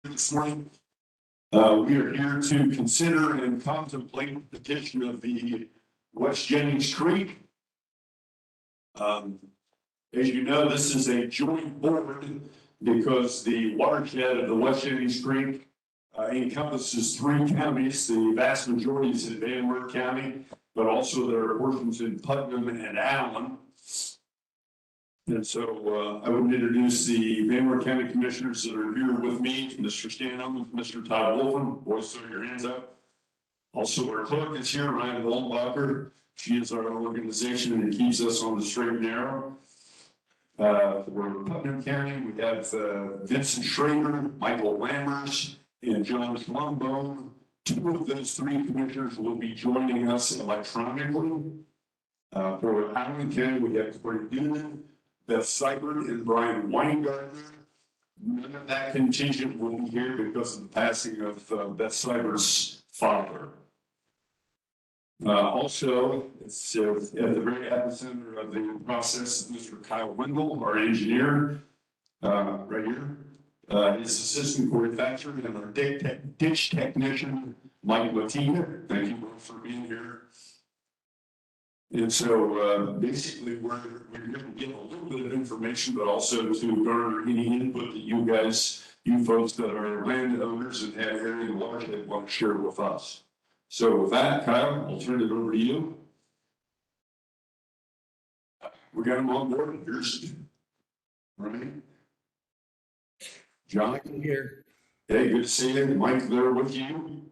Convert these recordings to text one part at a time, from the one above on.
This morning. We are here to consider and contemplate the petition of the West Jennings Creek. As you know, this is a joint board because the watershed of the West Jennings Creek encompasses three counties. The vast majority is in Van Wert County, but also there are portions in Putnam and Allen. And so I would introduce the Van Wert County Commissioners that are here with me, Mr. Stanham, Mr. Todd Wolfen. Boys, throw your hands up. Also, our clerk is here, Ryan Wallbacher. She is our organization and keeps us on the straight and narrow. For Putnam County, we have Vincent Schrader, Michael Lammers, and John Schlombone. Two of those three commissioners will be joining us electronically. For Allen County, we have Corey Newman, Beth Seibert, and Brian Weingartner. None of that contingent will be here because of the passing of Beth Seibert's father. Also, it's at the very epicenter of the process, Mr. Kyle Wendell, our engineer, right here. His assistant Corey Thatcher, and our ditch technician, Mike Latina. Thank you both for being here. And so basically we're going to get a little bit of information, but also to garner any input that you folks that are landowners and have area large that want to share with us. So with that, Kyle, I'll turn it over to you. We got him on board. Here's right. John Here. Hey, good to see you. Mike there with you.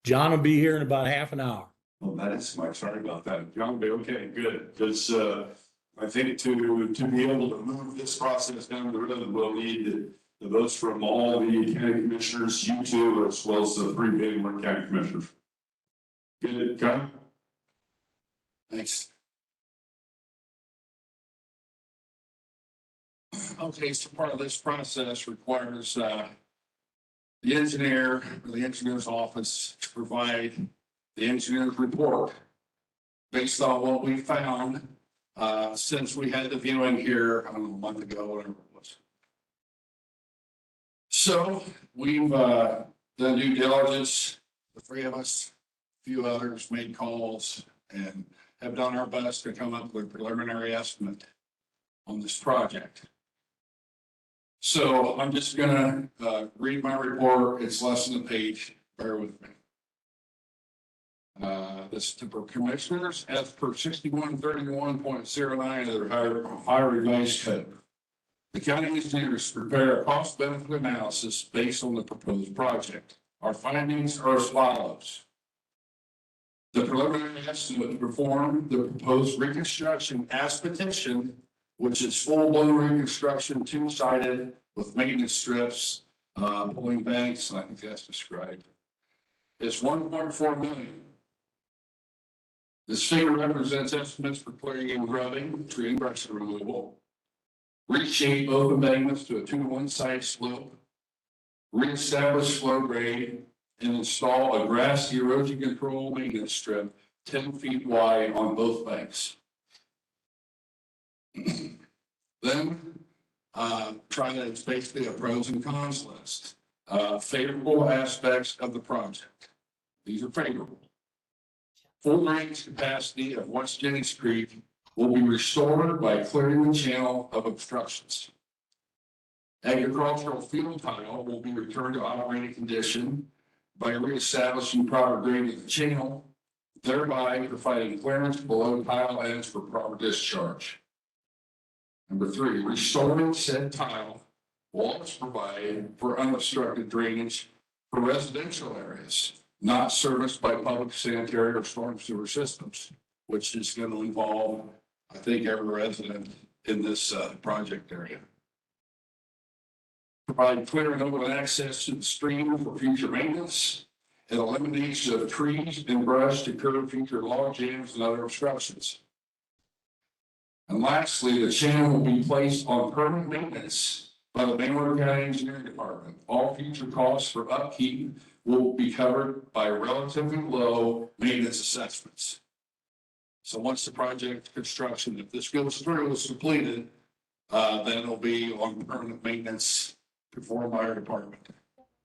John will be here in about half an hour. Well, that is Mike. Sorry about that. John, be okay, good. Because I think to be able to move this process down the road, we'll need the votes from all the county commissioners, you two, as well as the three Van Wert county commissioners. Good, Kyle? Thanks. Okay, so part of this process requires the engineer or the engineer's office to provide the engineer's report based on what we found since we had the viewing here, I don't know, a month ago, whatever it was. So we've done due diligence, the three of us, a few others made calls and have done our best to come up with a preliminary estimate on this project. So I'm just gonna read my report. It's less than a page, bear with me. This to commissioners, as per 6131.09 of the Ohio Revised Code. The county engineers prepare a cost benefit analysis based on the proposed project. Our findings are as follows. The preliminary estimate to perform the proposed reconstruction as petitioned, which is full-blown reconstruction, two-sided with maintenance strips, pulling banks, and I think that's described, is $1.4 million. This figure represents estimates for clearing and grubbing, tree and brush removal, reshape open embankments to a 2-to-1 side slope, reestablish flow grade, and install a grass erosion control maintenance strip 10 feet wide on both banks. Then try that it's basically a pros and cons list. Favorable aspects of the project. These are favorable. Full range capacity of West Jennings Creek will be restored by clearing the channel of obstructions. Agricultural field tile will be returned to operating condition by reestablishing proper grading of the channel, thereby providing clearance below tile ends for proper discharge. Number 3, restoring said tile will also provide for unobstructed drainage for residential areas not serviced by public sanitary or storm sewer systems, which is going to involve, I think, every resident in this project area. Provide clear and open access to the stream for future maintenance and elimination of trees and brush to curb future log jams and other obstructions. And lastly, the channel will be placed on permanent maintenance by the Van Wert County Engineering Department. All future costs for upkeep will be covered by relatively low maintenance assessments. So once the project construction, if this goes through, is completed, then it'll be on permanent maintenance performed by our department.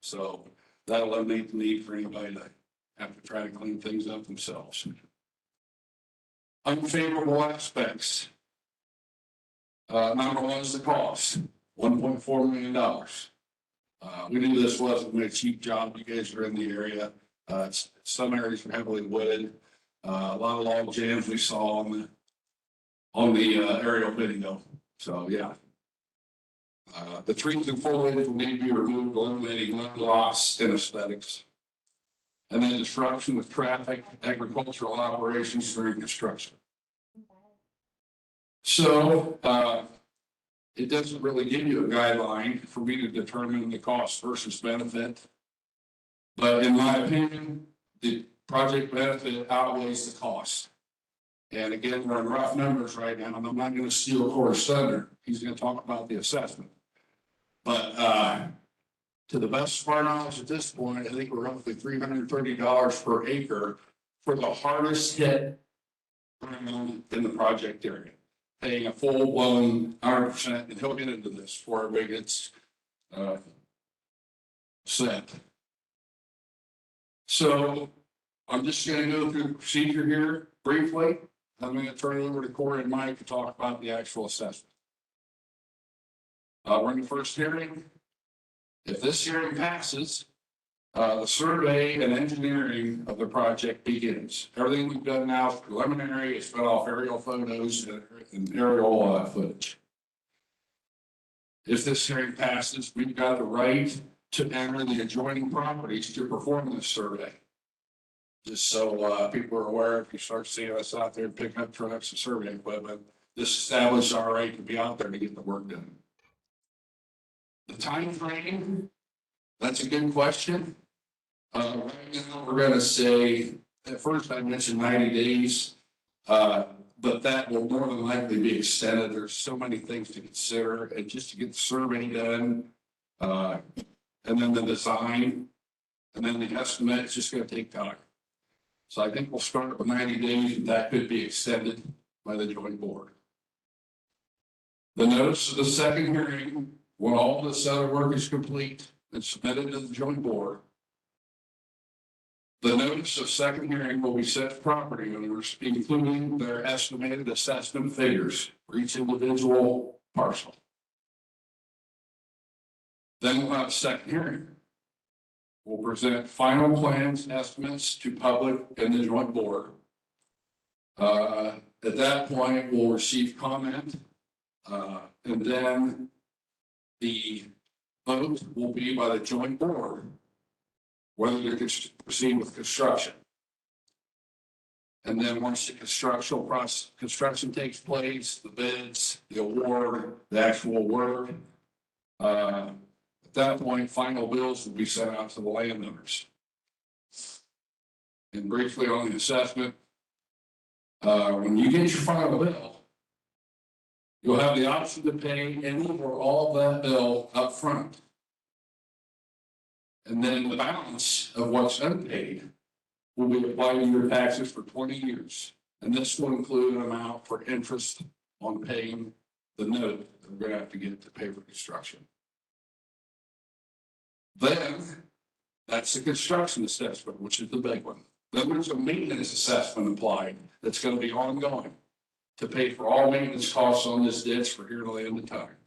So that'll eliminate the need for anybody to have to try to clean things up themselves. Unfavorable aspects. Number one is the cost, $1.4 million. We knew this wasn't a cheap job. You guys are in the area. Some areas are heavily wooded. A lot of log jams we saw on the aerial video. So yeah. The trees and foliage will need to be removed, eliminating land loss and aesthetics. And then disruption with traffic, agricultural operations during construction. So it doesn't really give you a guideline for me to determine the cost versus benefit. But in my opinion, the project benefit outweighs the cost. And again, we're in rough numbers right now, and I'm not going to steal Corey's thunder. He's going to talk about the assessment. But to the best of our knowledge at this point, I think we're roughly $330 per acre for the hardest hit in the project area, paying a full-blown 100%, and he'll get into this before everybody gets set. So I'm just going to go through the procedure here briefly. I'm going to turn it over to Corey and Mike to talk about the actual assessment. We're in the first hearing. If this hearing passes, the survey and engineering of the project begins. Everything we've done now is preliminary. It's been off aerial photos and aerial footage. If this hearing passes, we've got the right to enter the adjoining properties to perform this survey. Just so people are aware, if you start seeing us out there picking up trucks and survey equipment, this establishes our right to be out there to get the work done. The time frame, that's a good question. Right now, we're going to say, at first I mentioned 90 days, but that will more than likely be extended. There's so many things to consider, and just to get the survey done, and then the design, and then the estimate, it's just going to take time. So I think we'll start with 90 days, and that could be extended by the joint board. The notice of the second hearing, when all this other work is complete and submitted to the joint board, the notice of second hearing will be sent to property owners, including their estimated assessment figures for each individual parcel. Then we'll have a second hearing. We'll present final plans, estimates to public and the joint board. At that point, we'll receive comment, and then the vote will be by the joint board whether to proceed with construction. And then once the construction takes place, the bids, the award, the actual work, at that point, final bills will be sent out to the landowners. And briefly on the assessment, when you get your final bill, you'll have the option to pay any or all of that bill up front. And then the balance of what's unpaid will be applied to your taxes for 20 years. And this will include an amount for interest on paying the note that we're going to have to get to pay for construction. Then that's the construction assessment, which is the big one. Then there's a maintenance assessment applied that's going to be ongoing to pay for all maintenance costs on this ditch for here to the end of time.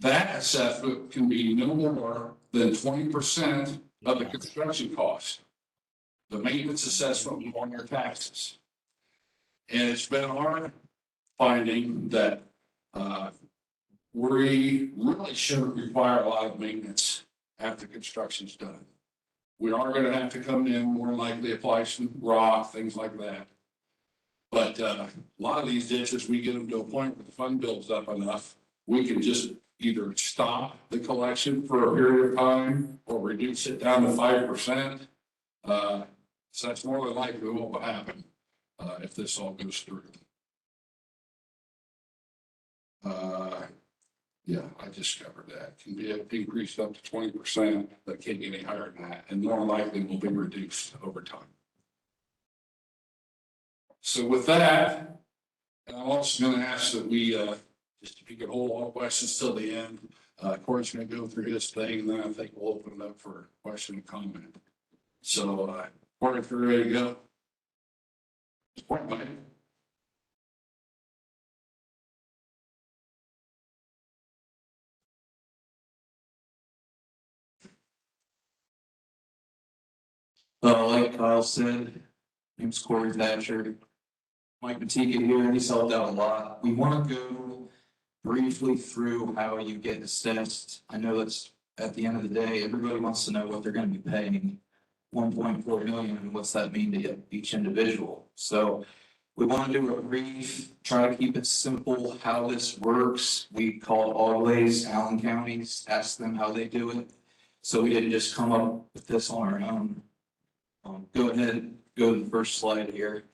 That assessment can be no more than 20% of the construction cost. The maintenance assessment will be on your taxes. And it's been our finding that we really shouldn't require a lot of maintenance after construction's done. We are going to have to come in, more likely apply some rock, things like that. But a lot of these ditches, we get them to a point where the fund builds up enough, we can just either stop the collection for a period of time or reduce it down to 5%. So that's more than likely what will happen if this all goes through. Yeah, I just covered that. Can be increased up to 20%, but can't get any higher than that, and more likely will be reduced over time. So with that, and I'm also going to ask that we, just if you could hold all questions till the end, Corey's gonna go through his thing, and then I think we'll open it up for question and comment. So, Corey, if you're ready to go. Point, Mike. Like Kyle said, name's Corey Thatcher. Mike Matika here, he's helped out a lot. We want to go briefly through how you get assessed. I know that's at the end of the day, everybody wants to know what they're going to be paying. 1.4 million, and what's that mean to each individual? So we want to do a brief, try to keep it simple, how this works. We called Always, Allen counties, asked them how they do it. So we didn't just come up with this on our own. Go ahead, go to the first slide here.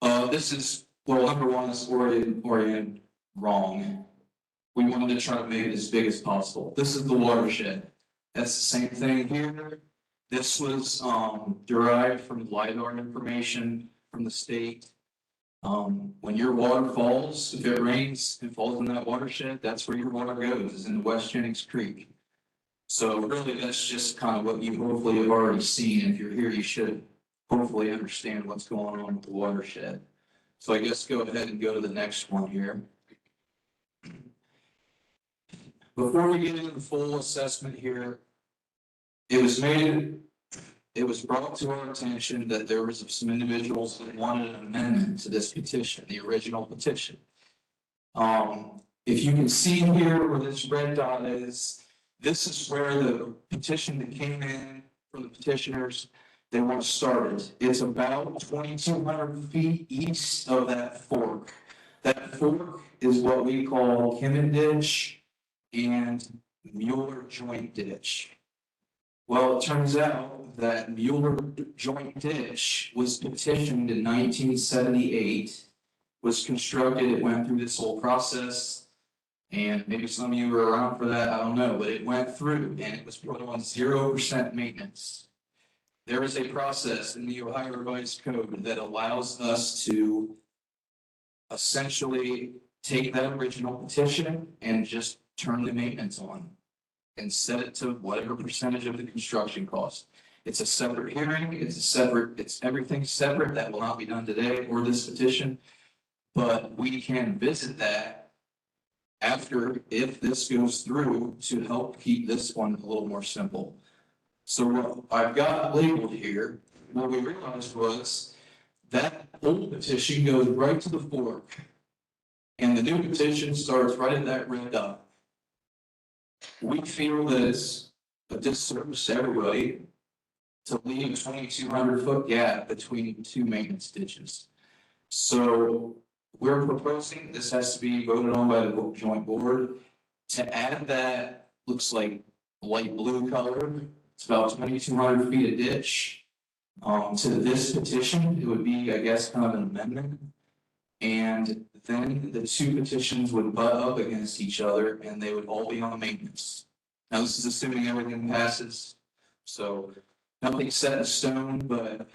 This is, well, number one is oriented wrong. We wanted to try to make it as big as possible. This is the watershed. That's the same thing here. This was derived from LiDAR information from the state. When your water falls, if it rains and falls in that watershed, that's where your water goes, is in the West Jennings Creek. So really, that's just kind of what you hopefully have already seen. If you're here, you should hopefully understand what's going on with the watershed. So I guess go ahead and go to the next one here. Before we get into the full assessment here, it was brought to our attention that there was some individuals that wanted an amendment to this petition, the original petition. If you can see here where this red dot is, this is where the petition that came in from the petitioners, they want to start it. It's about 2,200 feet east of that fork. That fork is what we call Kimmon Ditch and Mueller Joint Ditch. Well, it turns out that Mueller Joint Ditch was petitioned in 1978, was constructed, it went through this whole process. And maybe some of you were around for that, I don't know, but it went through and it was put on 0% maintenance. There is a process in the Ohio Revised Code that allows us to essentially take that original petition and just turn the maintenance on and set it to whatever percentage of the construction cost. It's a separate hearing, it's everything separate. That will not be done today or this petition, but we can visit that after, if this goes through, to help keep this one a little more simple. So what I've got labeled here, what we realized was that old petition goes right to the fork, and the new petition starts right at that red dot. We feel that it's a disservice to everybody to leave a 2,200 foot gap between two maintenance ditches. So we're proposing, this has to be voted on by the joint board, to add that, looks like light blue color. It's about 2,200 feet of ditch. To this petition, it would be, I guess, kind of an amendment. And then the two petitions would butt up against each other and they would all be on maintenance. Now, this is assuming everything passes. So nothing's set in stone, but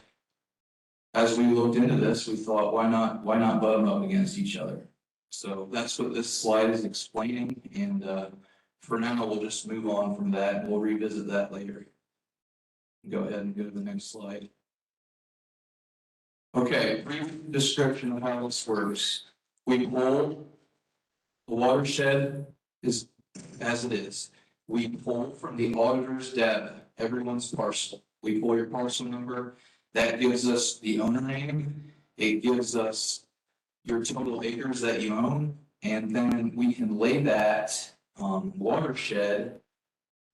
as we looked into this, we thought, why not butt them up against each other? So that's what this slide is explaining. And for now, we'll just move on from that and we'll revisit that later. Go ahead and go to the next slide. Okay, brief description of how this works. We pull the watershed is as it is. We pull from the auditor's data, everyone's parcel. We pull your parcel number. That gives us the owner name. It gives us your total acres that you own. And then we can lay that watershed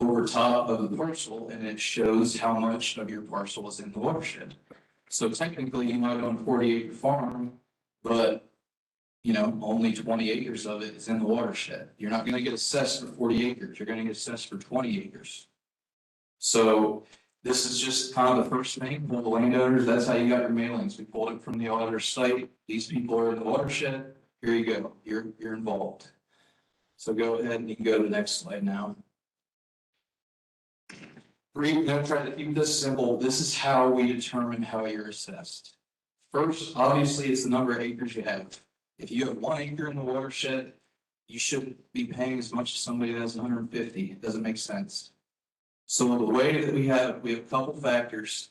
over top of the parcel, and it shows how much of your parcel is in the watershed. So technically you might own a 40-acre farm, but only 20 acres of it is in the watershed. You're not going to get assessed for 40 acres. You're going to get assessed for 20 acres. So this is just kind of the first thing. Pull the landowners. That's how you got your mailings. We pulled it from the auditor's site. These people are in the watershed. Here you go. You're involved. So go ahead and you can go to the next slide now. We're going to try to keep this simple. This is how we determine how you're assessed. First, obviously, it's the number of acres you have. If you have 1 acre in the watershed, you shouldn't be paying as much as somebody that has 150. It doesn't make sense. So the way that we have a couple factors.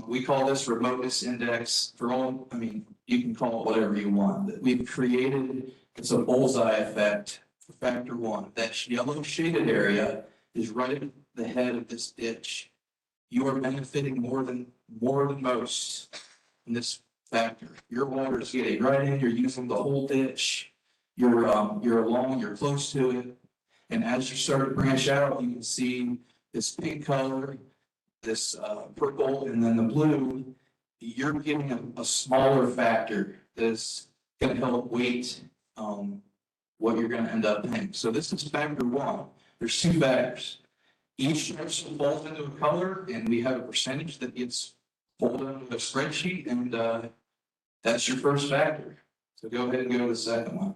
We call this remoteness index for all, I mean, you can call it whatever you want, that we've created, it's a bullseye effect for factor one. That yellow shaded area is right at the head of this ditch. You are benefiting more than most in this factor. Your water is getting right in, you're using the whole ditch, you're along, you're close to it. And as you start to branch out, you can see this pink color, this purple, and then the blue. You're getting a smaller factor that's going to help weight what you're going to end up paying. So this is factor one. There's two factors. Each parcel falls into a color, and we have a percentage that gets pulled into a spreadsheet, and that's your first factor. So go ahead and go to the second one.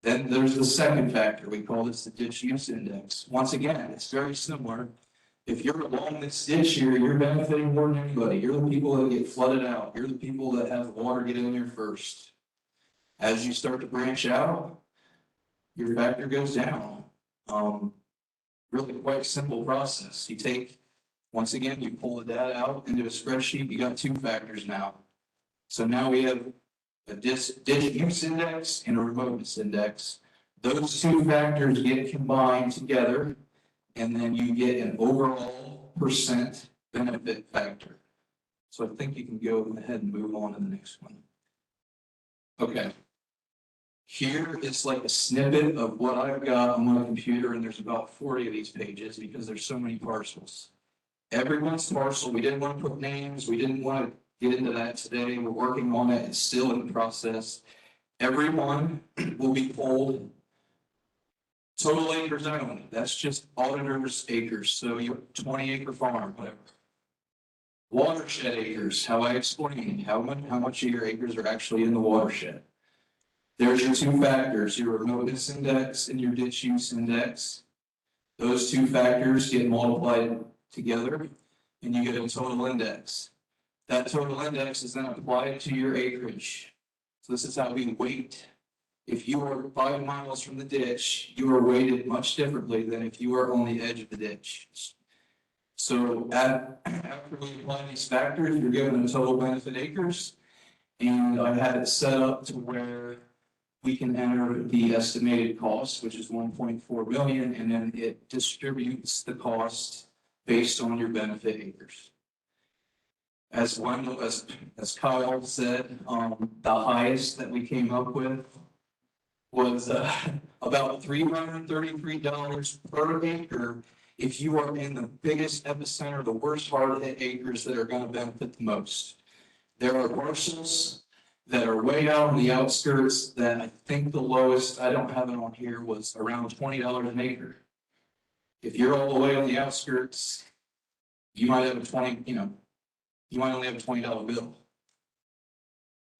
Then there's the second factor. We call this the ditch use index. Once again, it's very similar. If you're along this ditch here, you're benefiting more than anybody. You're the people that get flooded out. You're the people that have water get in there first. As you start to branch out, your factor goes down. Really quite simple process. You take, once again, you pull the data out into a spreadsheet. You got two factors now. So now we have a ditch use index and a remoteness index. Those two factors get combined together, and then you get an overall percent benefit factor. So I think you can go ahead and move on to the next one. Okay. Here is like a snippet of what I've got on my computer, and there's about 40 of these pages because there's so many parcels. Everyone's parcel, we didn't want to put names, we didn't want to get into that today. We're working on it, it's still in process. Everyone will be pulled. Total acres only, that's just auditor's acres, so your 20-acre farm, whatever. Watershed acres, how I explained, how much of your acres are actually in the watershed. There's your two factors, your remoteness index and your ditch use index. Those two factors get multiplied together, and you get a total index. That total index is then applied to your acreage. So this is how we weight. If you are 5 miles from the ditch, you are weighted much differently than if you are on the edge of the ditch. So after we apply these factors, you're given a total benefit acres. And I have it set up to where we can enter the estimated cost, which is 1.4 million, and then it distributes the cost based on your benefit acres. As Kyle said, the highest that we came up with was about $333 per acre if you are in the biggest epicenter, the worst hard hit acres that are going to benefit the most. There are parcels that are way out on the outskirts that I think the lowest, I don't have it on here, was around $20 an acre. If you're all the way on the outskirts, you might have you might only have a $20 bill.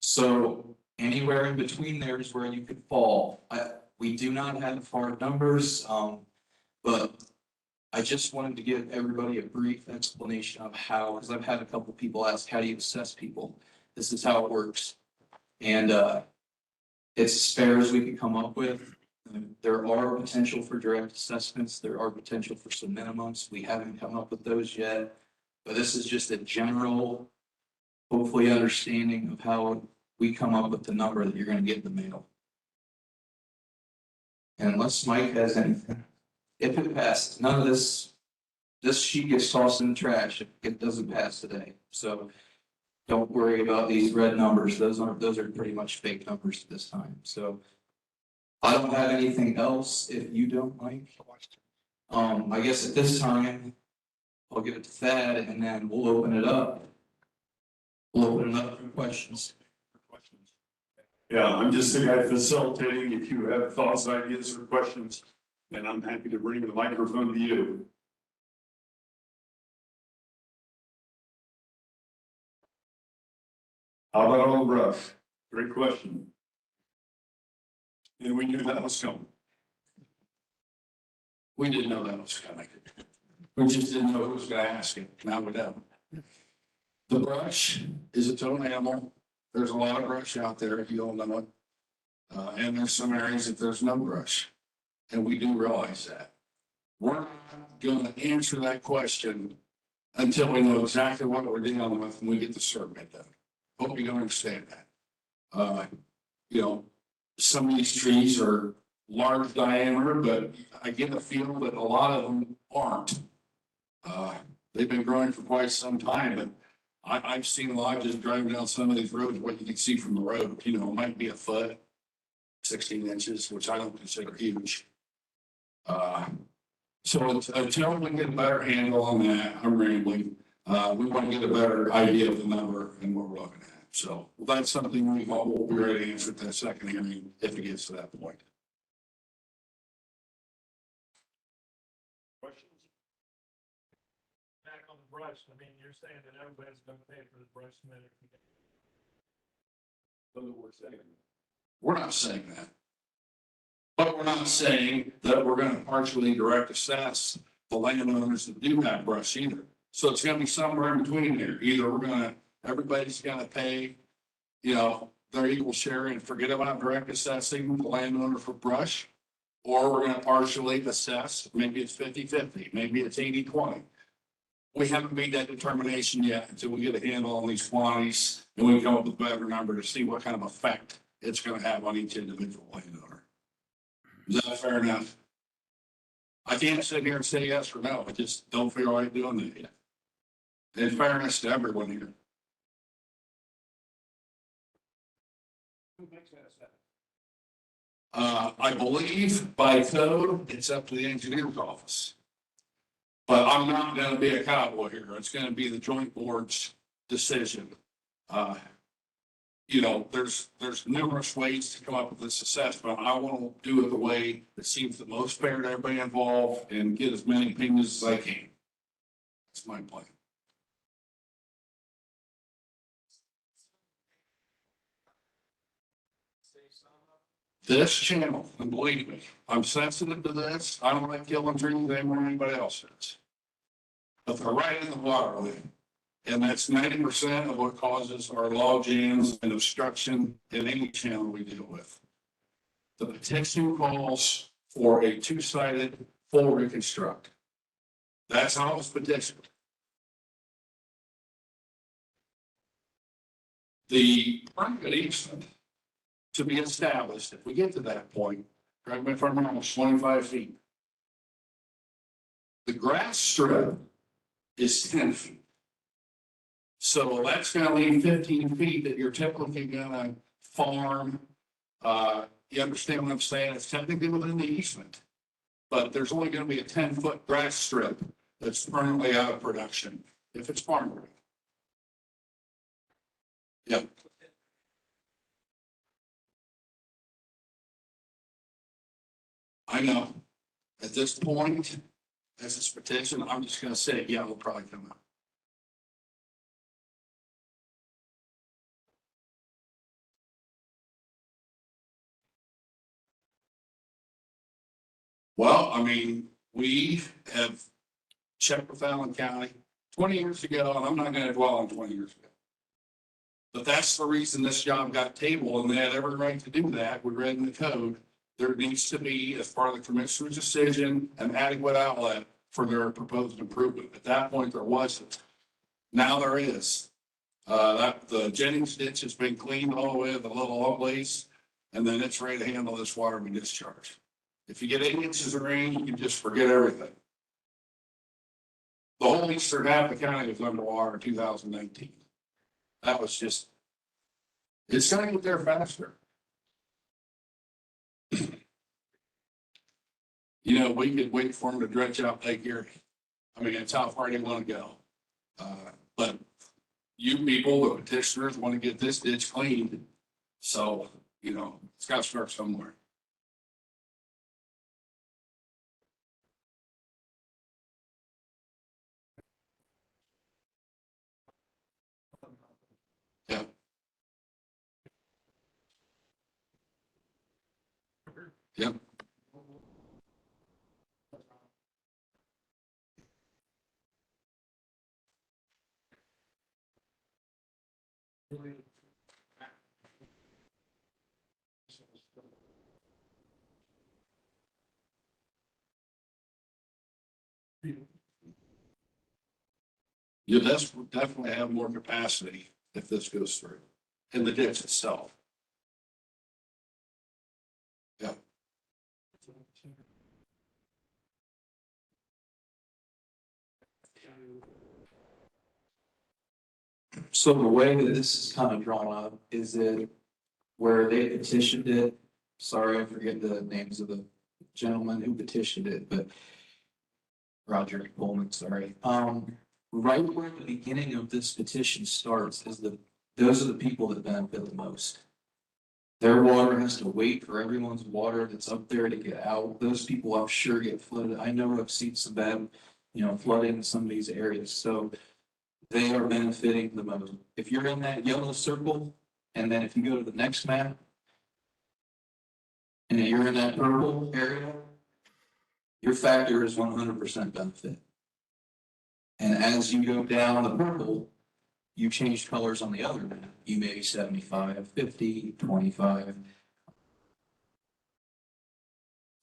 So anywhere in between there is where you could fall. We do not have hard numbers, but I just wanted to give everybody a brief explanation of how, because I've had a couple people ask, how do you assess people? This is how it works. And it's as fair as we can come up with. There are potential for direct assessments. There are potential for some minimums. We haven't come up with those yet. But this is just a general, hopefully, understanding of how we come up with the number that you're going to get in the mail. And unless Mike has anything, if it passes, none of this sheet gets tossed in the trash if it doesn't pass today. So don't worry about these red numbers. Those are pretty much fake numbers at this time. So I don't have anything else. If you don't, Mike, I guess at this time I'll give it to Thad, and then we'll open it up. We'll open it up for questions. Yeah, I'm just the guy facilitating. If you have thoughts, ideas, or questions, then I'm happy to bring the microphone to you. How about all the brush? Great question. And we knew that was coming. We didn't know that was coming. We just didn't know who was going to ask it. Now we know. The brush is a total animal. There's a lot of brush out there, if you all know it. And there's some areas that there's no brush. And we do realize that. We're not gonna answer that question until we know exactly what we're dealing with and we get the survey done. Hope you don't understand that. You know, some of these trees are large diameter, but I get the feel that a lot of them aren't. They've been growing for quite some time, but I've seen a lot just driving down some of these roads, what you can see from the road, you know, it might be a foot, 16 inches, which I don't consider huge. So until we get a better handle on that, I'm rambling, we want to get a better idea of the number and what we're looking at. So that's something we'll be ready to answer at that second hearing if it gets to that point. Questions? Back on the brush, I mean, you're saying that everybody's gonna pay for the brush limit. That's what we're saying. We're not saying that. But we're not saying that we're gonna partially direct assess the landowners that do have brush either. So it's gonna be somewhere in between there. Either everybody's gonna pay, you know, their equal share and forget about direct assessing the landowner for brush. Or we're gonna partially assess, maybe it's 50-50, maybe it's 80-20. We haven't made that determination yet until we get a handle on these quantities and we come up with a better number to see what kind of effect it's gonna have on each individual landowner. Is that fair enough? I can't sit here and say yes or no. I just don't feel like doing that yet. In fairness to everyone here. Who makes that assessment? I believe by code, it's up to the engineer's office. But I'm not gonna be a cowboy here. It's gonna be the joint board's decision. You know, there's numerous ways to come up with this assessment. I want to do it the way that seems the most fair to everybody involved and get as many opinions as I can. That's my plan. This channel, and believe me, I'm sensitive to this. I don't like killing trees any more than anybody else does. But they're right in the waterway. And that's 90% of what causes our log jams and obstruction in any channel we deal with. The petition calls for a two-sided full reconstruct. That's how it's petitioned. The private easement to be established, if we get to that point, correct me if I'm wrong, 25 feet. The grass strip is 10 feet. So that's gonna leave 15 feet that you're typically gonna farm. You understand what I'm saying? It's technically within the easement. But there's only gonna be a 10-foot grass strip that's permanently out of production if it's farmed. Yep. I know. At this point, as this petition, I'm just gonna say, yeah, it'll probably come out. Well, I mean, we have checked with Allen County 20 years ago, and I'm not gonna dwell on 20 years ago. But that's the reason this job got tabled, and they had every right to do that. We read in the code, there needs to be, as part of the commissioner's decision, an adequate outlet for their proposed improvement. At that point, there wasn't. Now there is. The Jennings ditch has been cleaned all the way to the little outlays, and then it's ready to handle this water we discharge. If you get 8 inches of rain, you can just forget everything. The whole eastern half of the county was underwater in 2019. That was just, it's gonna get there faster. You know, we could wait for them to dredge out Lake Erie. I mean, that's how far they want to go. But you people, the petitioners, want to get this ditch cleaned. So, you know, it's got to start somewhere. Yeah. Yep. You'll definitely have more capacity if this goes through in the ditch itself. Yeah. So the way that this is kind of drawn up is that where they petitioned it, sorry, I forget the names of the gentleman who petitioned it, but Roger Coleman, sorry. Right where the beginning of this petition starts is those are the people that benefit the most. Their water has to wait for everyone's water that's up there to get out. Those people I'm sure get flooded. I know I've seen some bad, flooding in some of these areas, so they are benefiting the most. If you're in that yellow circle, and then if you go to the next map, and you're in that purple area, your factor is 100% benefit. And as you go down the purple, you change colors on the other map. You may be 75, 50, 25.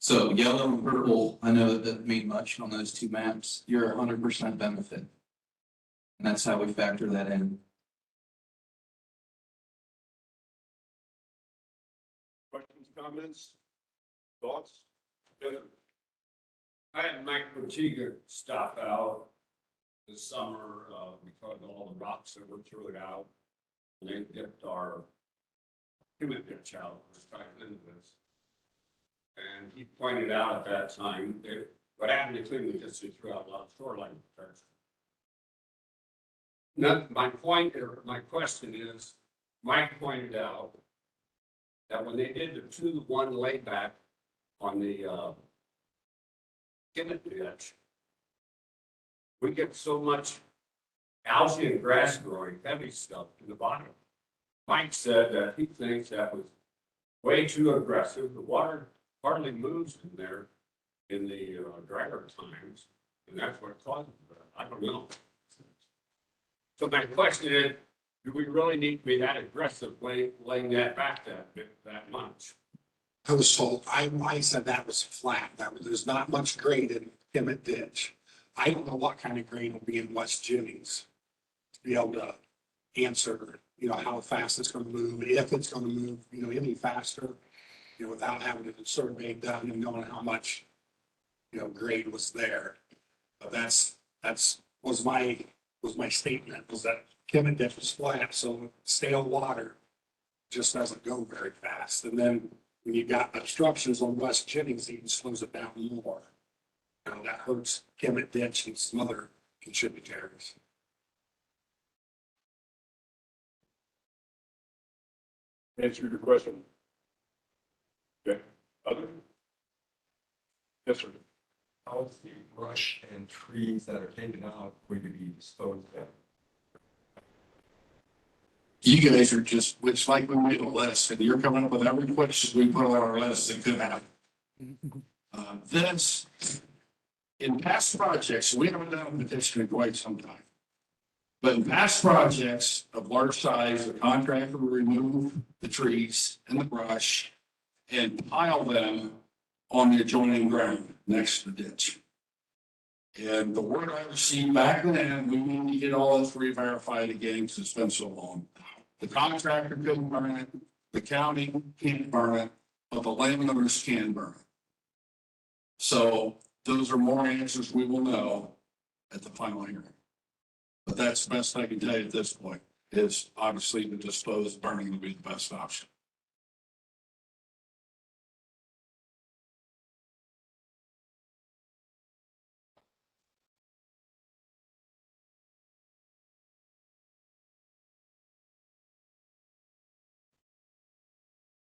So yellow and purple, I know that doesn't mean much on those two maps. You're 100% benefit. And that's how we factor that in. Questions, comments, thoughts? I had Mike Ortega stop out this summer, because of all the rocks that were thrown out. And they dipped our human ditch out, was trying to do this. And he pointed out at that time, that what happened to clean the ditch, they threw out a lot of shoreline protection. Now, my point, or my question is, Mike pointed out that when they did the 2-1 layback on the, Kimmett ditch, we get so much algae and grass growing, heavy stuff in the bottom. Mike said that he thinks that was way too aggressive. The water hardly moves in there in the drier times, and that's what causes it. I don't know. So my question is, do we really need to be that aggressive laying that back that much? I was told, I said that was flat, there's not much grade in Emmett Ditch. I don't know what kind of grade will be in West Jennings to be able to answer, how fast it's gonna move, if it's gonna move, any faster, without having a survey done and knowing how much, grade was there. But was my statement, was that Emmett Ditch was flat, so stale water just doesn't go very fast. And then when you got obstructions on West Jennings, it even slows it down more. That hurts Emmett Ditch and some other contributors. Answer your question. Okay, other? Yes, sir. How's the brush and trees that are taken out going to be disposed of? You guys are just, it's like we made a list and you're coming up with every question we put on our list that could happen. This, in past projects, we haven't done a petition in quite some time. But in past projects of large size, the contractor will remove the trees and the brush and pile them on the adjoining ground next to the ditch. And the word I received back then, we need to get all this re-verified again because it's been so long. The contractor couldn't burn it, the county can't burn it, but the landowners can burn it. So those are more answers we will know at the final hearing. But that's the best I can tell you at this point, is obviously to dispose, burning would be the best option.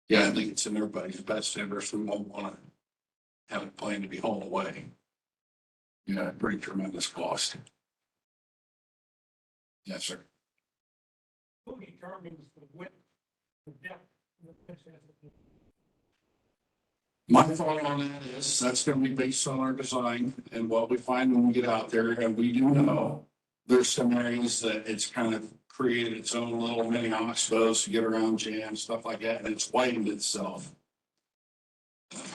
Yeah, I think it's in everybody's best interest. We won't want to have it planned to be hauled away. Yeah, pretty tremendous cost. Yes, sir. Who determines the width, the depth, the pitch? My thought on that is that's going to be based on our design and what we find when we get out there. And we do know there's some areas that it's kind of created its own little mini oxbows to get around jams, stuff like that. And it's widened itself.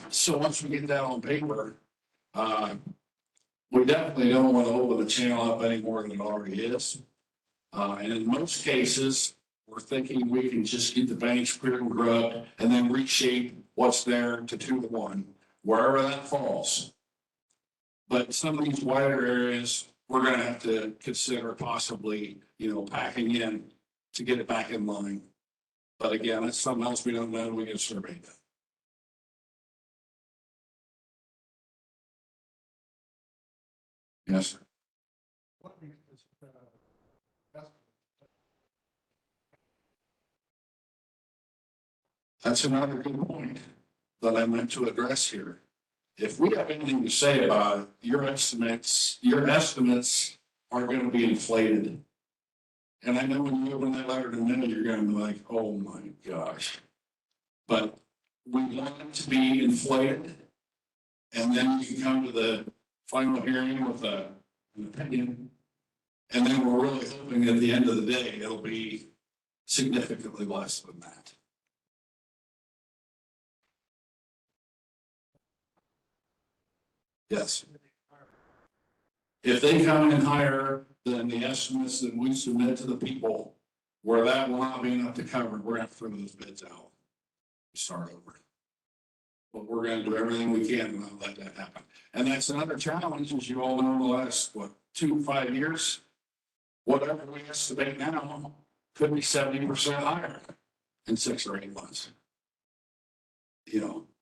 So once we get that on paper, We definitely don't want to open the channel up any more than it already is. And in most cases, we're thinking we can just get the banks cleared and grubbed and then reshape what's there to 2-to-1, wherever that falls. But some of these wider areas, we're gonna have to consider possibly, packing in to get it back in line. But again, that's something else we don't know, we can survey that. Yes, sir. What is this, That's another good point that I meant to address here. If we have anything to say about it, your estimates are gonna be inflated. And I know when you open that letter in a minute, you're gonna be like, oh my gosh. But we want it to be inflated. And then you can come to the final hearing with an opinion. And then we're really hoping at the end of the day, it'll be significantly less than that. Yes. If they come in higher than the estimates that we submit to the people, where that will not be enough to cover, we're gonna have to throw those bids out. Start over. But we're gonna do everything we can to not let that happen. And that's another challenge, as you all know, in the last, 2 to 5 years? Whatever we estimate now could be 70% higher in 6 or 8 months.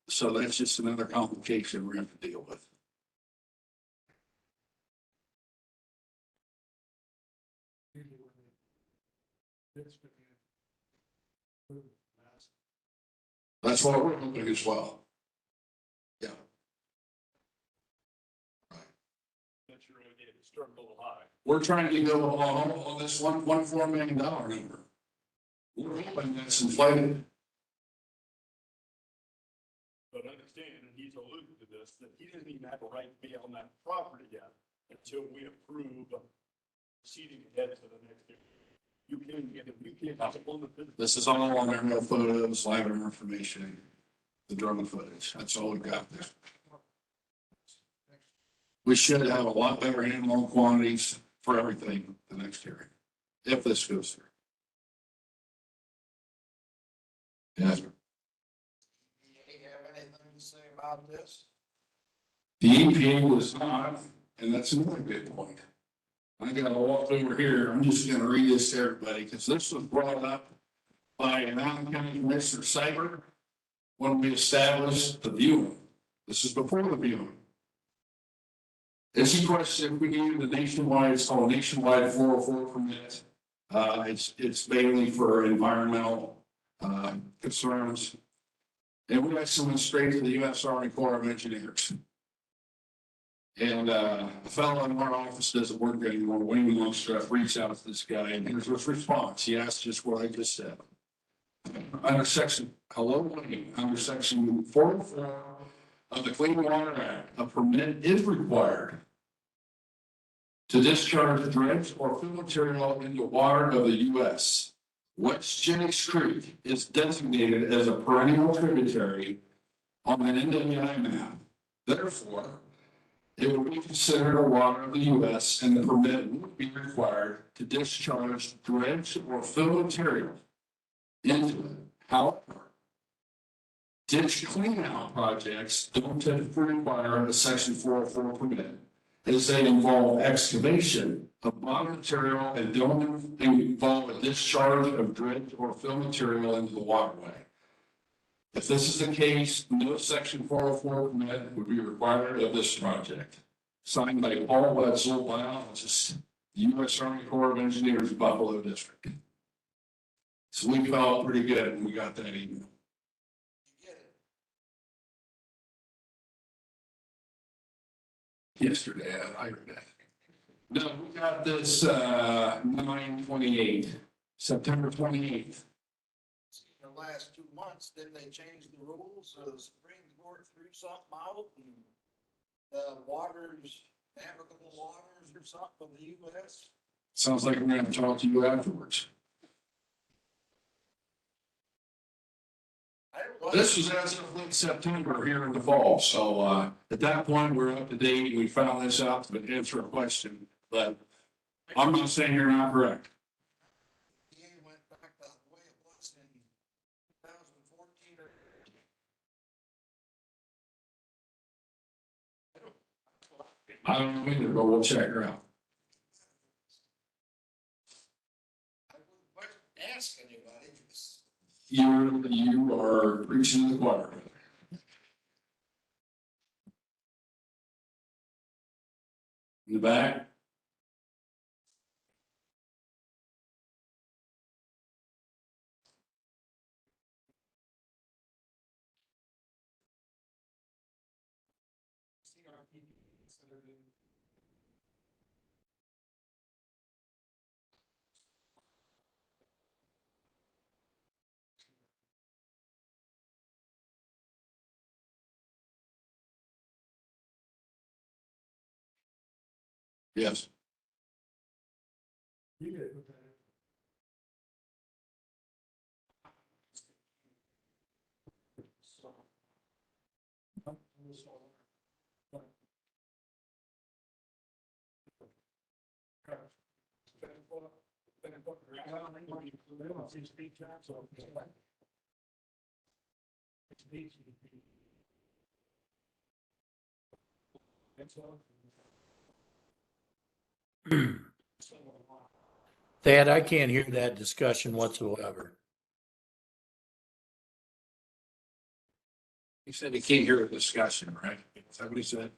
So that's just another complication we're gonna have to deal with. That's what we're hoping as well. Yeah. That's your idea, to start a little high. We're trying to go on this $1.4 million number. We're hoping that's inflated. But understand, and he's alluded to this, that he doesn't even have a right to be on that property yet until we approve proceeding ahead to the next year. You can't possible. This is all on there, no photos, live information, the drone footage. That's all we've got there. We should have a lot better handle on quantities for everything the next hearing, if this goes through. Yes. Do you have anything to say about this? The EPA was not, and that's another good point. I gotta walk over here, I'm just gonna read this to everybody, because this was brought up by an Allen County Commissioner Cyber when we established the viewing. This is before the viewing. It's a question if we needed the nationwide, it's called a nationwide 404 permit. It's mainly for environmental concerns. And we actually went straight to the U.S. Army Corps of Engineers. And a fellow in our office doesn't work anymore, Wayne Longstreth, reached out to this guy, and here's his response. He asked just what I just said. Under section 404 of the Clean Water Act, a permit is required to discharge dredge or fill material into water of the U.S. West Jennings Creek is designated as a perennial tributary on an NWI map. Therefore, it would be considered a water of the U.S. and the permit would be required to discharge dredge or fill material into it. However, ditch cleanout projects don't typically require a section 404 permit, as they involve excavation of bottom material and don't involve a discharge of dredge or fill material into the waterway. If this is the case, no section 404 permit would be required of this project. Signed by Paul Wetzel, biologist, U.S. Army Corps of Engineers, Buffalo District. So we felt pretty good when we got that email. Yesterday, I heard that. No, we got this 9/28, September 28th. The last 2 months, didn't they change the rules? The Supreme Court threw something out and the waters, navigable waters or something of the U.S. Sounds like we're gonna have to talk to you afterwards. I don't know. This is as of late September here in the fall, so, at that point, we're up to date, we found this out to answer a question, but I'm not saying you're not correct. Went back the way it was in 2014 or. I don't know either, but we'll check her out. I wouldn't ask anybody, just. You are preaching to the choir. In the back? Yes. Thad, I can't hear that discussion whatsoever. He said he can't hear a discussion, right? Is that what he said?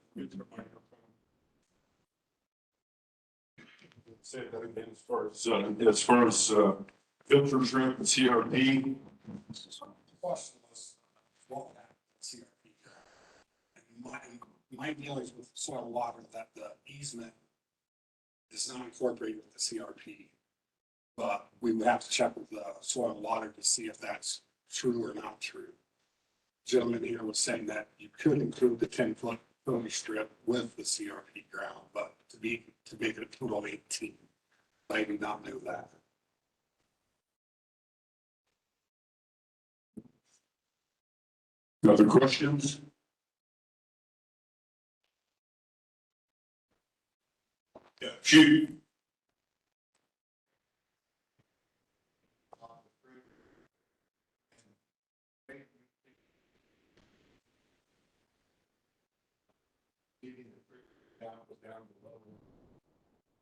Say that again as far as filter shrimp and CRP. Question was, what happened to CRP? And my dealings with soil water, that the easement is not incorporated with the CRP. But we would have to check with the soil water to see if that's true or not true. Gentleman here was saying that you could include the 10-foot phony strip with the CRP ground, but to make it a total of 18. I did not know that. Other questions? Yeah, shoot.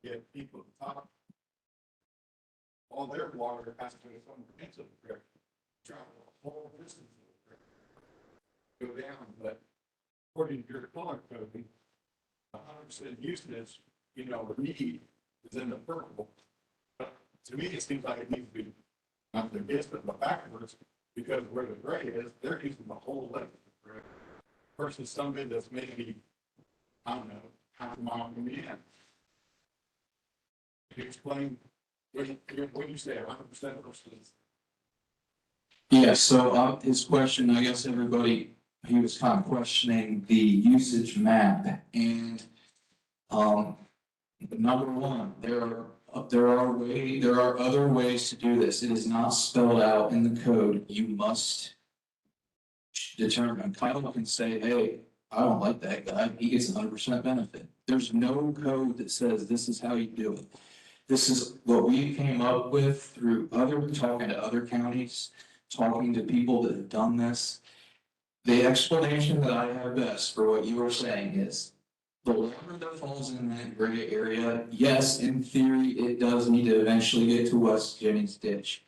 Get people to talk. All their water has to be from the ends of the creek. Travel a whole distance of the creek. Go down, but according to your color coding, 100% usage, the need is in the purple. But to me, it seems like it needs to be not the distance, but backwards, because where the gray is, they're using the whole length of the creek. Versus somebody that's maybe, I don't know, half a mile from the end. Can you explain what you say, 100% versus? Yeah, so his question, I guess everybody, he was kind of questioning the usage map and number one, there are other ways to do this. It is not spelled out in the code. You must determine. Kyle can say, hey, I don't like that guy. He gets 100% benefit. There's no code that says this is how you do it. This is what we came up with through talking to other counties, talking to people that have done this. The explanation that I have best for what you are saying is the water that falls in that gray area, yes, in theory, it does need to eventually get to West Jennings ditch.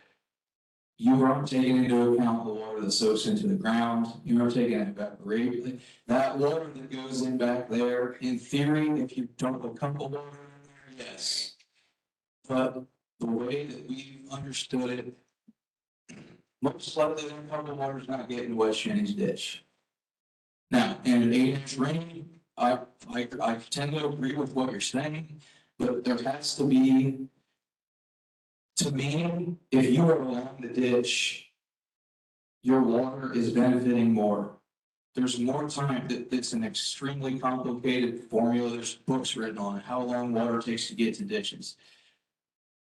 You aren't taking into account the water that soaks into the ground. You aren't taking it back. That water that goes in back there, in theory, if you dump a couple water in there, yes. But the way that we've understood it, most likely that couple water's not getting to West Jennings ditch. Now, in an 8-inch rain, I tend to agree with what you're saying, but there has to be, to me, if you are along the ditch, your water is benefiting more. There's more time. It's an extremely complicated formula. There's books written on it, how long water takes to get to ditches.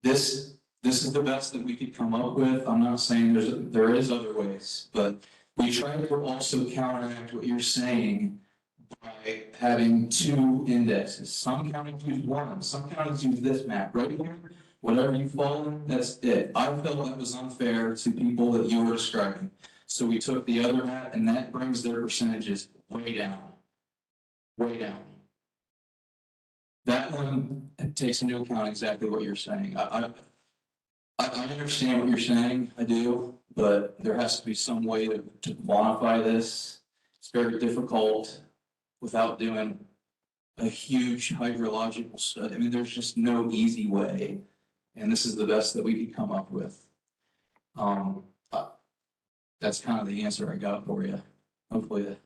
This is the best that we could come up with. I'm not saying there is other ways, but We try to also counteract what you're saying by having two indexes. Some counties use one, some counties use this map right here. Whatever you fall in, that's it. I felt that was unfair to people that you were describing. So we took the other map and that brings their percentages way down. Way down. That one takes into account exactly what you're saying. I understand what you're saying, I do, but there has to be some way to quantify this. It's very difficult without doing a huge hydrological study. I mean, there's just no easy way. And this is the best that we could come up with. That's kind of the answer I got for you. Hopefully that.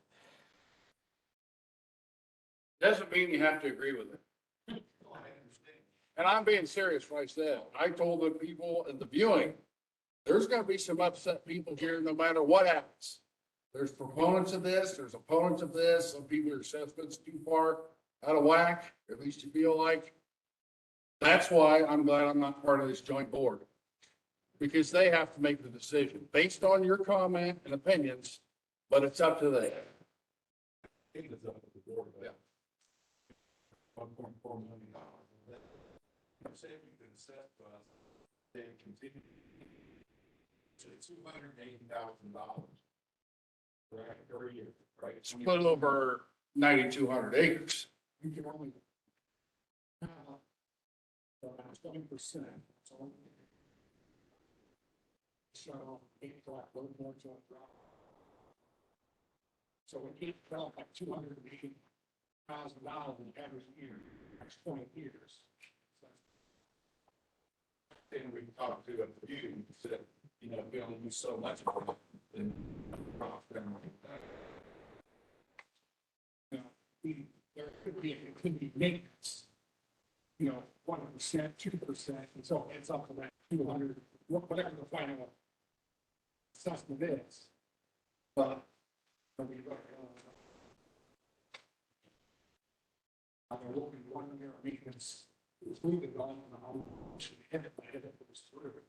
Doesn't mean you have to agree with it. And I'm being serious when I said, I told the people at the viewing, there's gonna be some upset people here no matter what happens. There's proponents of this, there's opponents of this, some people are assessments too far out of whack, at least you feel like. That's why I'm glad I'm not part of this joint board. Because they have to make the decision based on your comment and opinions, but it's up to them. It's up to the board, yeah. $1.4 million. Say if you can set, they continue to $280,000. Right, per year, right? Split over 9,200 acres. You can only. 20%. So, eight o'clock, a little more to a drop. So we keep felt like $280,000 every year, next 20 years. And we talked to a few, said, you know, we only do so much more than. There could be maintenance. You know, 1%, 2%, and so it's up to that 200, whatever the final assessment is. But when we look at there will be 1 year of maintenance included on the home, should hit it by hit it was through.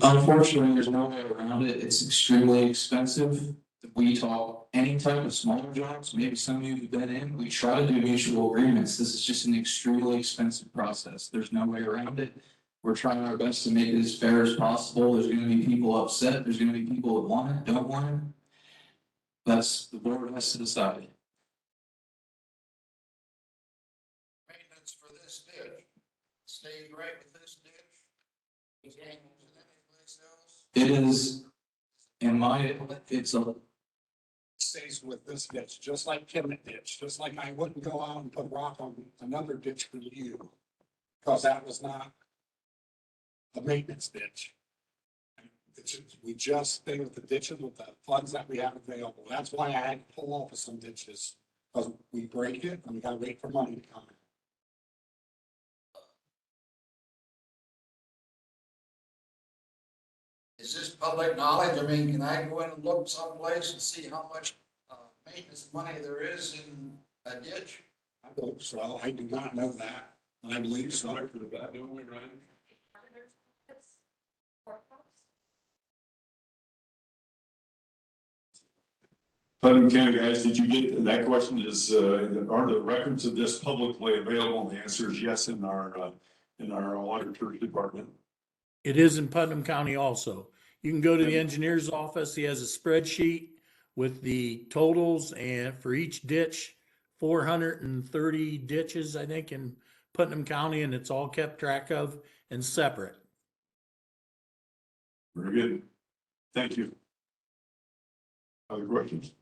Unfortunately, there's no way around it. It's extremely expensive. We talk any type of smaller jobs, maybe some of you have been in, we try to do mutual agreements. This is just an extremely expensive process. There's no way around it. We're trying our best to make it as fair as possible. There's gonna be people upset. There's gonna be people that want it, don't want it. That's, the board has to decide. Maintenance for this ditch, staying right with this ditch. It is, in my, it's a, Stays with this ditch, just like Kemet ditch, just like I wouldn't go out and put rock on another ditch for you. Because that was not a maintenance ditch. We just stay with the ditches with the funds that we have available. That's why I had to pull off of some ditches. Because we break it and we gotta wait for money to come in. Is this public knowledge? I mean, can I go in and look someplace and see how much maintenance money there is in a ditch? I believe so. I do not know that. I believe so. For that, don't we, Ryan? Putnam County guys, did you get, that question is, are the records of this publicly available? The answer is yes in our auditor's department. It is in Putnam County also. You can go to the engineer's office. He has a spreadsheet with the totals and for each ditch, 430 ditches, I think, in Putnam County, and it's all kept track of and separate. Very good. Thank you. Other questions?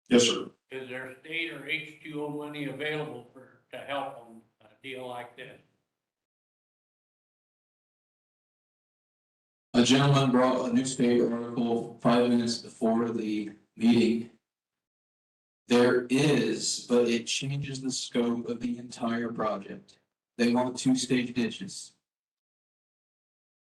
Yes, sir. Is there state or H2O money available to help on a deal like this? a gentleman brought a newspaper article 5 minutes before the meeting. There is, but it changes the scope of the entire project. They want 2-stage ditches.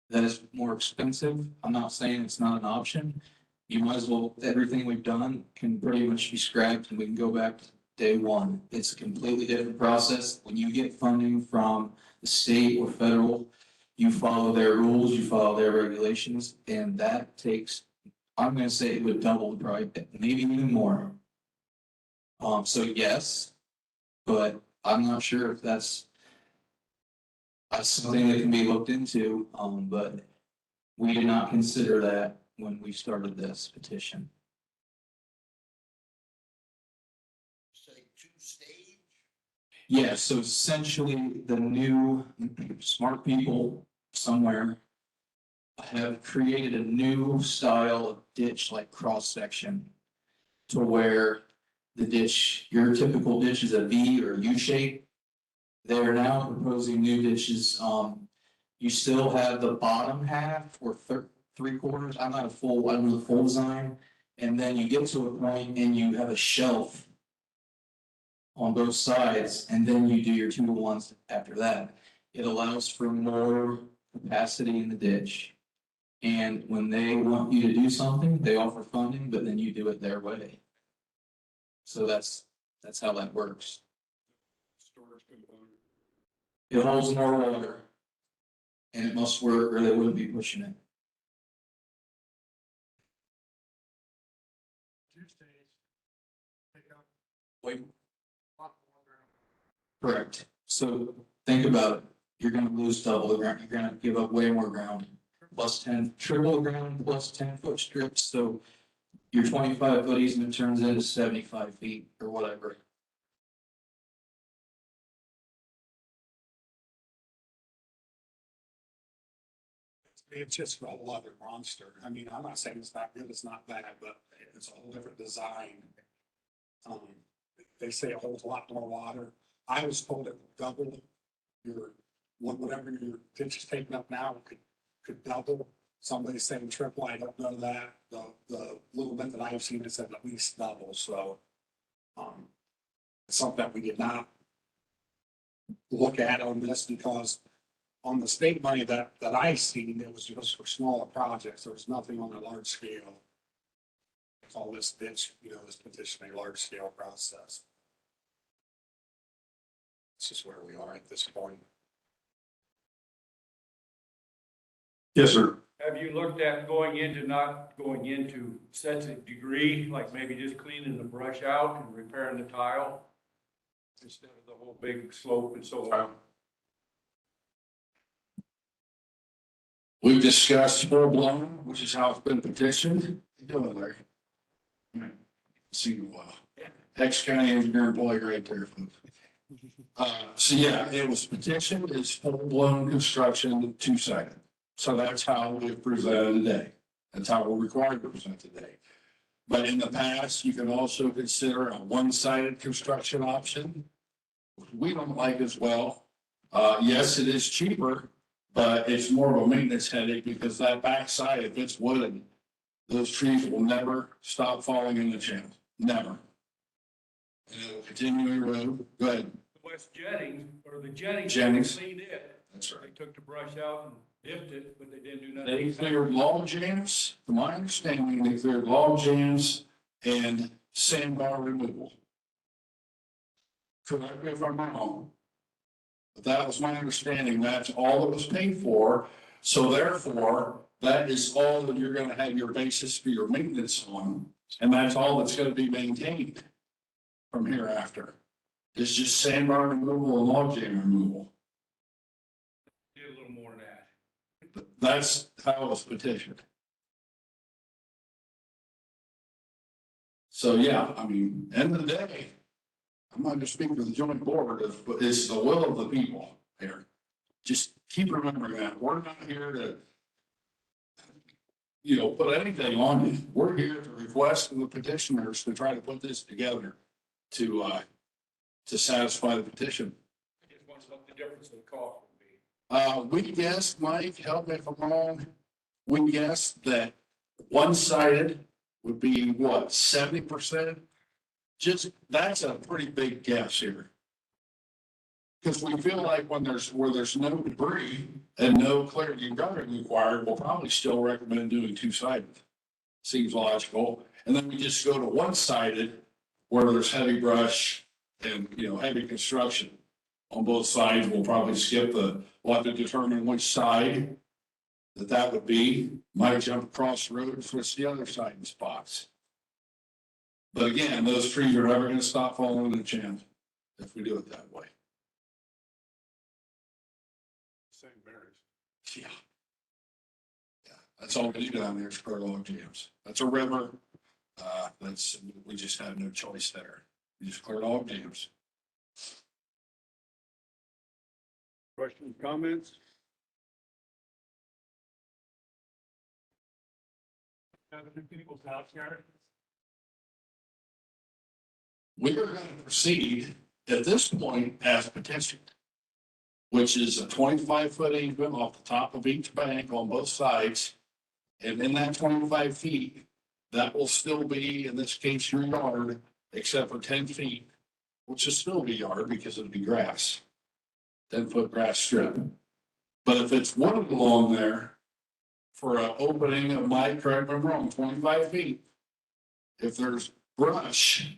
That is more expensive. I'm not saying it's not an option. You might as well, everything we've done can pretty much be scrapped and we can go back day one. It's a completely different process. When you get funding from the state or federal, you follow their rules, you follow their regulations, and that takes, I'm gonna say it would double, probably, maybe even more. So yes, but I'm not sure if that's something that can be looked into, but we did not consider that when we started this petition. Say two-stage? Yeah, so essentially, the new smart people somewhere have created a new style of ditch, like cross-section, to where the ditch, your typical ditch is a V or U shape. They're now proposing new ditches. You still have the bottom half or three quarters. I don't know the full design. And then you get to a point and you have a shelf on both sides, and then you do your 2-to-1s after that. It allows for more capacity in the ditch. And when they want you to do something, they offer funding, but then you do it their way. So that's how that works. Storage component. It holds more water. And it must work or they wouldn't be pushing it. Wait. Correct. So think about it. You're gonna lose double the ground. You're gonna give up way more ground. Plus 10, triple the ground, plus 10-foot strips. So your 25-foot easement turns into 75 feet or whatever. It's just a whole other monster. I mean, I'm not saying it's not good, it's not bad, but it's a whole different design. They say it holds a lot more water. I was told it would double your, whatever your ditch is taking up now could double. Somebody's saying triple, I don't know that. The little bit that I've seen, it said at least double, so. It's something that we did not look at on this because on the state money that I seen, it was just for smaller projects. There was nothing on a large scale. All this ditch, this petition, a large scale process. This is where we are at this point. Yes, sir. Have you looked at not going into such a degree, like maybe just cleaning the brush out and repairing the tile? Instead of the whole big slope and so on? We've discussed full blown, which is how it's been petitioned. Doing there. See you, ex-county engineer employee right there. So yeah, it was petitioned as full blown construction, two-sided. So that's how we presented today. That's how we're required to present today. But in the past, you can also consider a one-sided construction option, which we don't like as well. Yes, it is cheaper, but it's more of a maintenance headache because that backside, if it's wooded, those trees will never stop falling in the channel, never. And it'll continue to erode. Go ahead. The West Jennings, or the Jennings. Jennings. Cleaned it. That's right. They took the brush out and dipped it, but they didn't do They nothing. cleared log jams, to my understanding, they cleared log jams and sandbar removal. Correct me if I'm wrong. But that was my understanding, that's all it was paid for, so therefore, that is all that you're gonna have your basis for your maintenance on, and that's all that's gonna be maintained from hereafter. It's just sandbar removal and log jam removal. Did a little more than that. That's how it was petitioned. So, yeah, I mean, end of the day, I'm not just speaking for the joint board, but it's the will of the people here. Just keep remembering that. We're not here to, put anything on you. We're here to request from the petitioners to try to put this together to satisfy the petition. I just want to know what the difference in the cost would be. We guessed, Mike, help me if I'm wrong, we guessed that one-sided would be what, 70%? That's a pretty big guess here. Because we feel like where there's no debris and no clearing and guttering required, we'll probably still recommend doing two-sided. Seems logical. And then we just go to one-sided where there's heavy brush and, heavy construction on both sides. We'll probably we'll have to determine which side that would be. Might jump across the road and switch the other side in spots. But again, those trees are never gonna stop falling in the channel if we do it that way. Same berries. Yeah. Yeah, that's all we do down there is clear log jams. That's a river. We just have no choice there. We just clear log jams. Questions, comments? People's house here. We are going to proceed at this point as petitioned, which is a 25-foot easement off the top of each bank on both sides. And in that 25 feet, that will still be, in this case, your yard, except for 10 feet, which will still be yard because it'll be grass. 10-foot grass strip. But if it's wooded along there for an opening of correct me if I'm wrong, 25 feet, if there's brush,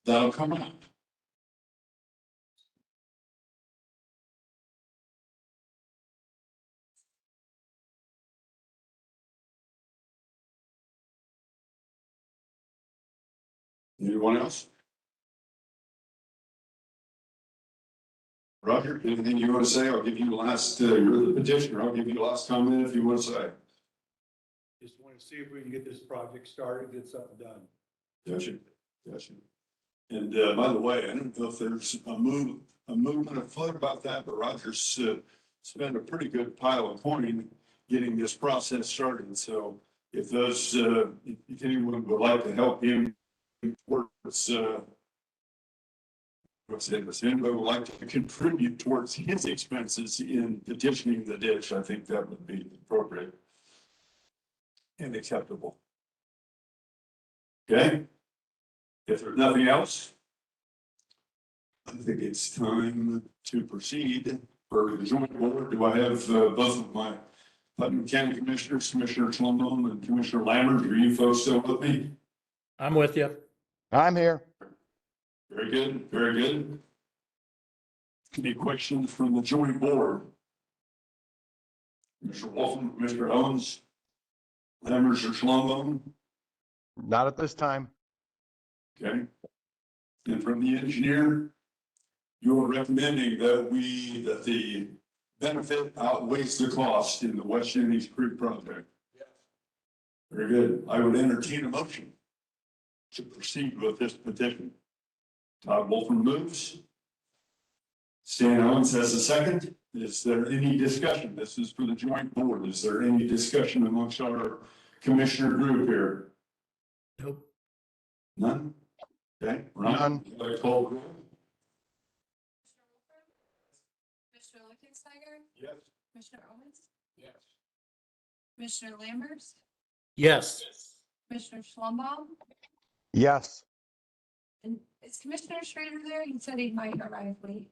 that'll come out. Anyone else? Roger, anything you want to say? I'll give you the last, you're the petitioner. I'll give you the last comment if you want to say. Just want to see if we can get this project started, get something done. Gotcha. And, by the way, I don't know if there's a movement afoot about that, but Roger's, spent a pretty good pile of coin getting this process started. So if anyone would like to help him towards, if anybody would like to contribute towards his expenses in petitioning the ditch, I think that would be appropriate and acceptable. Okay? If there's nothing else, I think it's time to proceed for the joint board. Do I have both of my Putnam County Commissioners, Commissioner Columbus and Commissioner Lambert? Are you folks still with me? I'm with you. I'm here. Very good, very good. Any questions from the joint board? Mr. Wolfen, Mr. Owens, Lambert, or Columbus? Not at this time. Okay. And from the engineer, you're recommending that the benefit outweighs the cost in the West Jennings Creek project? Yes. Very good. I would entertain a motion to proceed with this petition. Todd Wolfen moves. Stan Owens has a second. Is there any discussion? This is for the joint board. Is there any discussion amongst our commissioner group here? Nope. None? Okay. Ron, None. you like to call the roll? Commissioner Lichtensteiger, Yes. Commissioner Owens, Yes. Commissioner Lambert, Yes. Commissioner Schlumbaum, Yes. and is Commissioner Schrader there? He said he might arrive late.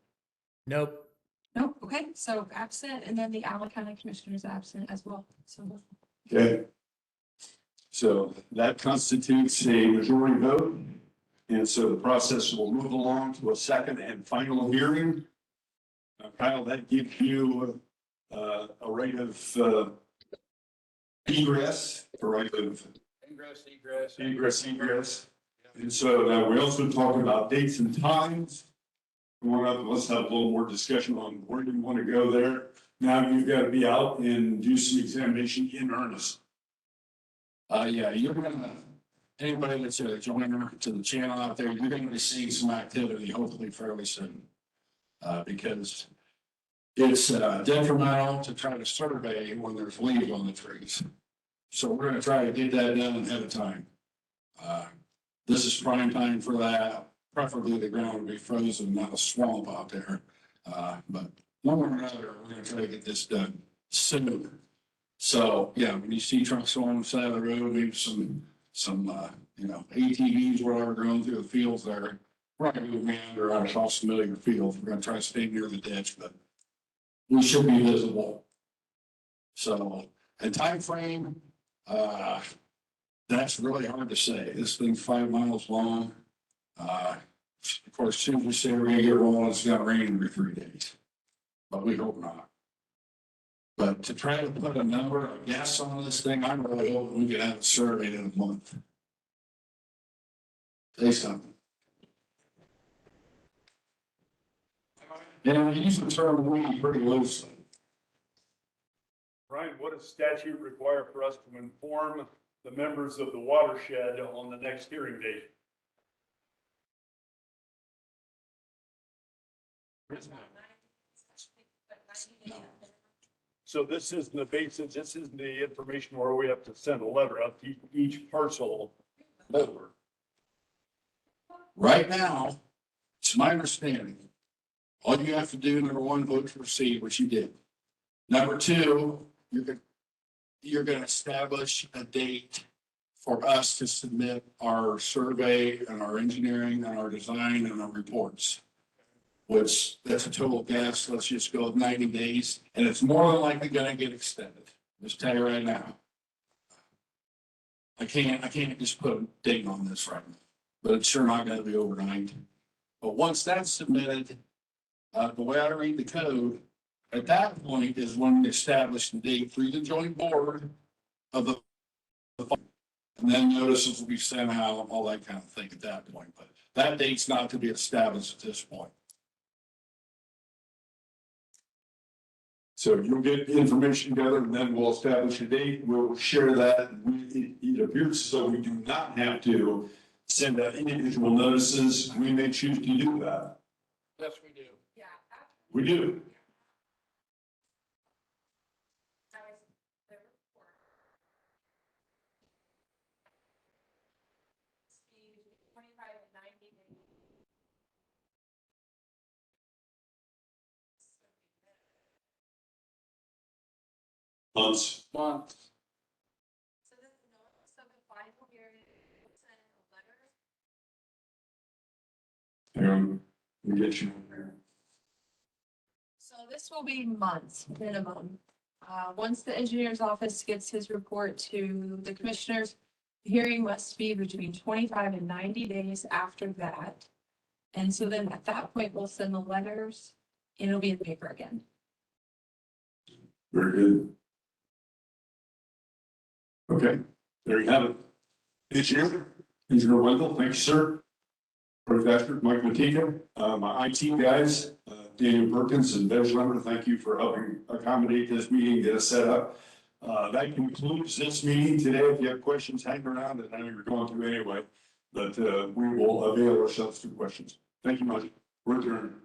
Nope. Nope, okay, so absent, and then the Allen County Commissioner is absent as well, so. Okay. So that constitutes a majority vote. And so the process will move along to a second and final hearing. Kyle, that gives you a rate of egress, a rate of egress. And so now we also talk about dates and times. Let's have a little more discussion on where do you want to go there. Now you've got to be out and do some examination in earnest. You're gonna, anybody that's a joiner to the channel out there, you're gonna be seeing some activity hopefully fairly soon. Because it's detrimental to try to survey when there's leaves on the trees. So we're gonna try to get that done ahead of time. This is prime time for that. Preferably the ground would be frozen, not a swamp out there. But one way or another, we're gonna try to get this done soon. So, yeah, when you see trucks on the side of the road, maybe some ATVs, whatever, going through the fields there, we're not gonna move meander out across the middle of your field. We're gonna try to stay near the ditch, but we should be visible. So, and timeframe, that's really hard to say. This thing's 5 miles long. Of course, soon as we say we're gonna get rolling, it's gonna rain every 3 days. But we hope not. But to try to put a number, a guess on this thing, I'm really hoping we could have it surveyed in a month. Say something. And I use the term "we" pretty loosely. Brian, what does statute require for us to inform the members of the watershed on the next hearing date? So this isn't the basis, this isn't the information where we have to send a letter out to each parcel holder. Right now, it's my understanding, all you have to do, number one, vote to proceed, which you did. Number two, you're gonna establish a date for us to submit our survey and our engineering and our design and our reports. Which, that's a total guess, let's just go with 90 days, and it's more than likely gonna get extended. Just tell you right now. I can't just put a date on this right now, but it's sure not gonna be overnight. But once that's submitted, the way I read the code, at that point is when we establish the date through the joint board of the, and then notices will be sent out, all that kind of thing at that point, but that date's not to be established at this point. So you'll get information together and then we'll establish a date, we'll share that. It appears so we do not have to send out individual notices, we may choose to do that. Yes, we do. Yeah. We do. Months. Month. So the final hearing, send a letter. We get you. So this will be months minimum. Once the engineer's office gets his report to the commissioners, the hearing must be between 25 and 90 days after that. And so then at that point, we'll send the letters and it'll be in the paper again. Very good. Okay, there you have it. Engineer Wendell, thank you, sir. Professor Mike Matika, my IT guys, Daniel Perkins and Bev Schlemmer, thank you for helping accommodate this meeting, get us set up. That concludes this meeting today. If you have questions, hang around, and I know you're going to anyway, but we will avail ourselves to questions. Thank you much. We're adjourned.